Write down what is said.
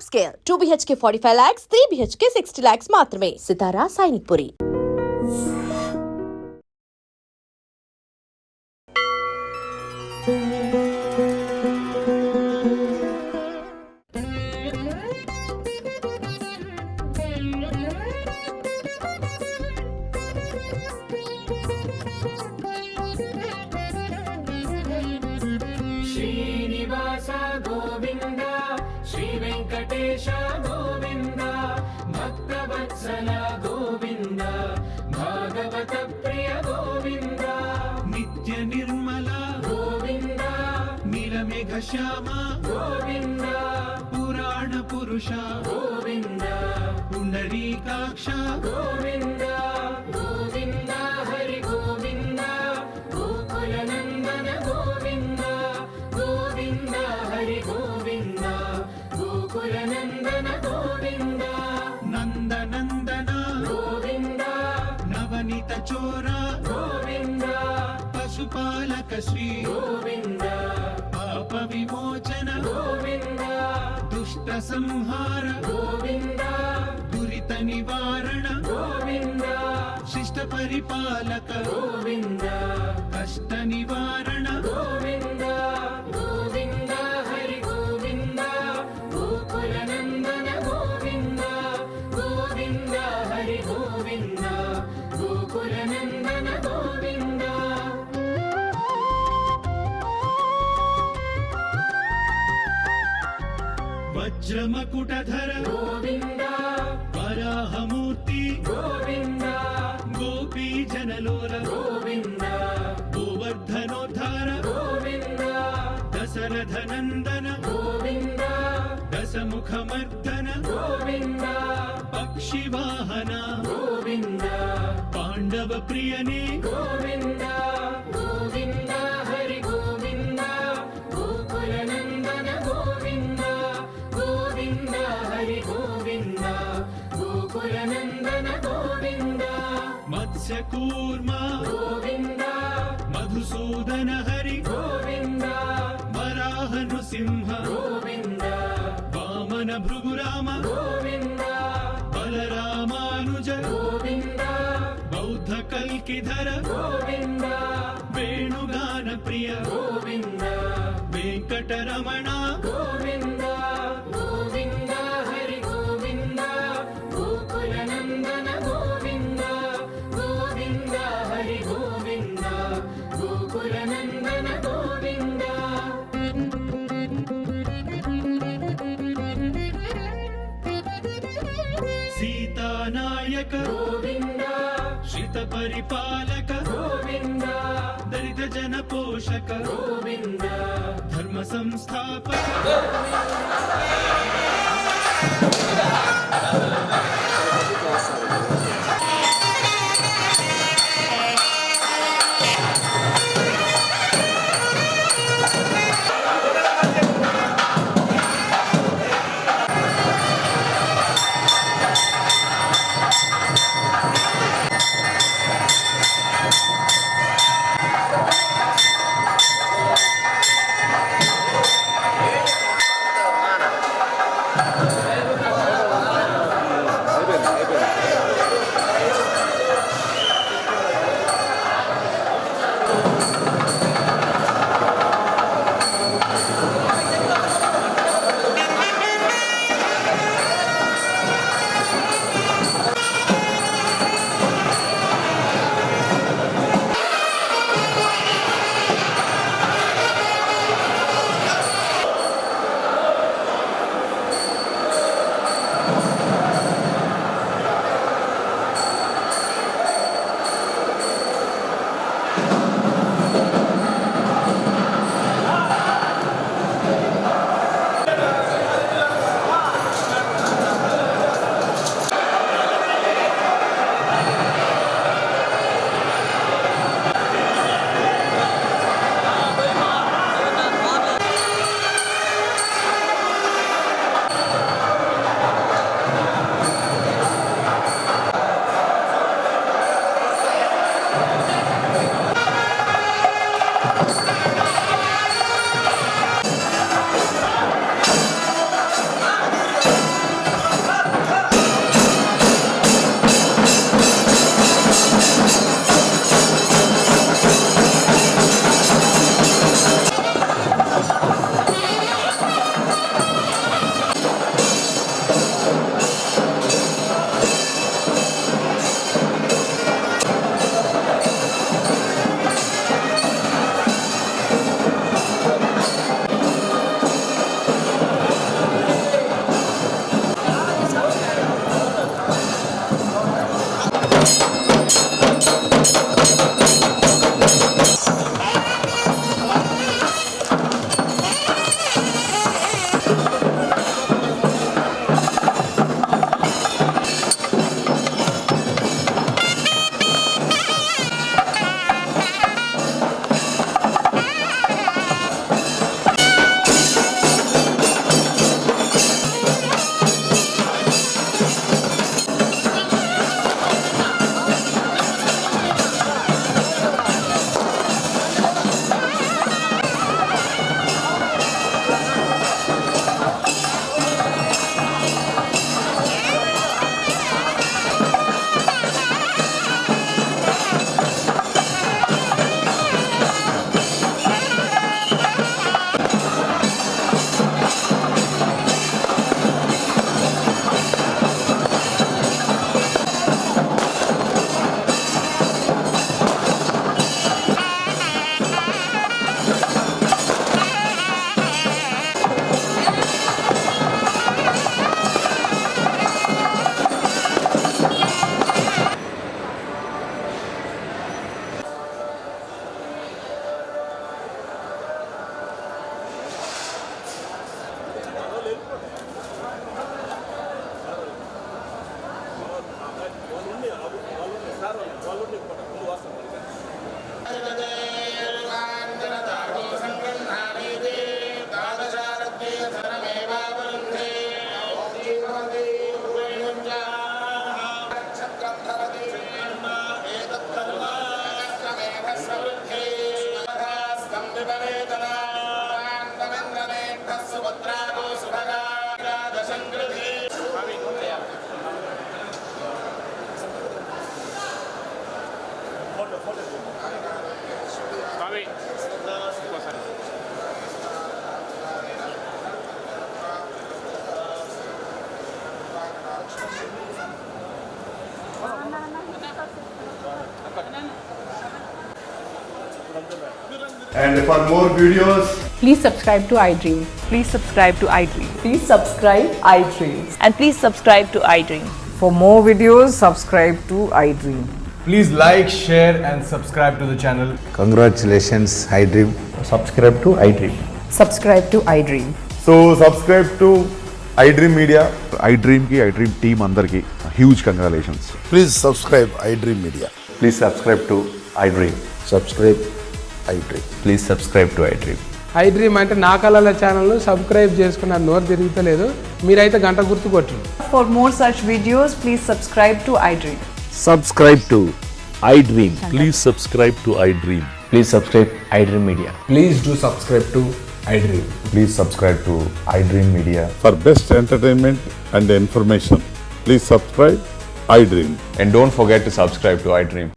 Scale 2 BHK 45 lakhs, 3 BHK 60 lakhs మాత్రమే. సితారా సైనిక్పురి. శ్రీనివాస గోవింద శ్రీ వెంకటేశ గోవింద భక్తవత్సల గోవింద భాగవత ప్రియ గోవింద నిత్య నిర్మల గోవింద నీలమేఘ శ్యామ గోవింద పురాణ పురుష గోవింద పుండరీకాక్ష గోవింద గోవింద హరి గోవింద గోకుల నందన గోవింద గోవింద హరి గోవింద గోకుల నందన గోవింద నందనందన గోవింద నవనీత చోర గోవింద పశుపాలక శ్రీ గోవింద పాప విమోచన గోవింద దుష్ట సంహార గోవింద దురిత నివారణ గోవింద శిష్ట పరిపాలక గోవింద కష్ట నివారణ గోవింద గోవింద హరి గోవింద గోకుల నందన గోవింద గోవింద హరి గోవింద గోకుల నందన గోవింద వజ్రమకుటధర గోవింద వరాహమూర్తి గోవింద గోపీ జనలోల గోవింద గోవర్ధనోద్ధార గోవింద దశరథ నందన గోవింద దశముఖమర్దన గోవింద పక్షివాహన గోవింద పాండవ ప్రియనే గోవింద గోవింద హరి గోవింద గోకుల నందన గోవింద గోవింద హరి గోవింద గోకుల నందన గోవింద మత్స్యకూర్మ గోవింద మధుసూదన హరి గోవింద వరాహ నృసింహ గోవింద వామన భృగురామ గోవింద బలరామానుజ గోవింద బౌద్ధ కల్కిధర గోవింద వేణుగాన ప్రియ గోవింద వెంకటరమణ గోవింద గోవింద హరి గోవింద గోకుల నందన గోవింద గోవింద హరి గోవింద గోకుల నందన గోవింద సీతానాయక గోవింద శ్రిత పరిపాలక గోవింద దళిత జన పోషక గోవింద ధర్మ సంస్థాపక And for more videos, Please subscribe to iDream. Please subscribe to iDream. Please subscribe iDream. And please subscribe to iDream. For more videos, subscribe to iDream. Please like, share and subscribe to the channel. congratulations, iDream. subscribe to iDream. Subscribe to iDream. So subscribe to iDream Media. iDream की iDream team अंदर की huge congratulations. Please subscribe iDream Media. Please subscribe to iDream. Subscribe iDream. Please subscribe to iDream. iDream అంటే నా కళల ఛానల్ను subscribe చేసుకున్న నోరు తిరుగుతలేదు మీరైతే గంట గుర్తు కొట్టండి. For more such videos, please subscribe to iDream. Subscribe to iDream. Please subscribe to iDream. Please subscribe iDream Media. Please do subscribe to iDream. Please subscribe to iDream Media. For best entertainment and information, please subscribe iDream. And don't forget to subscribe to iDream.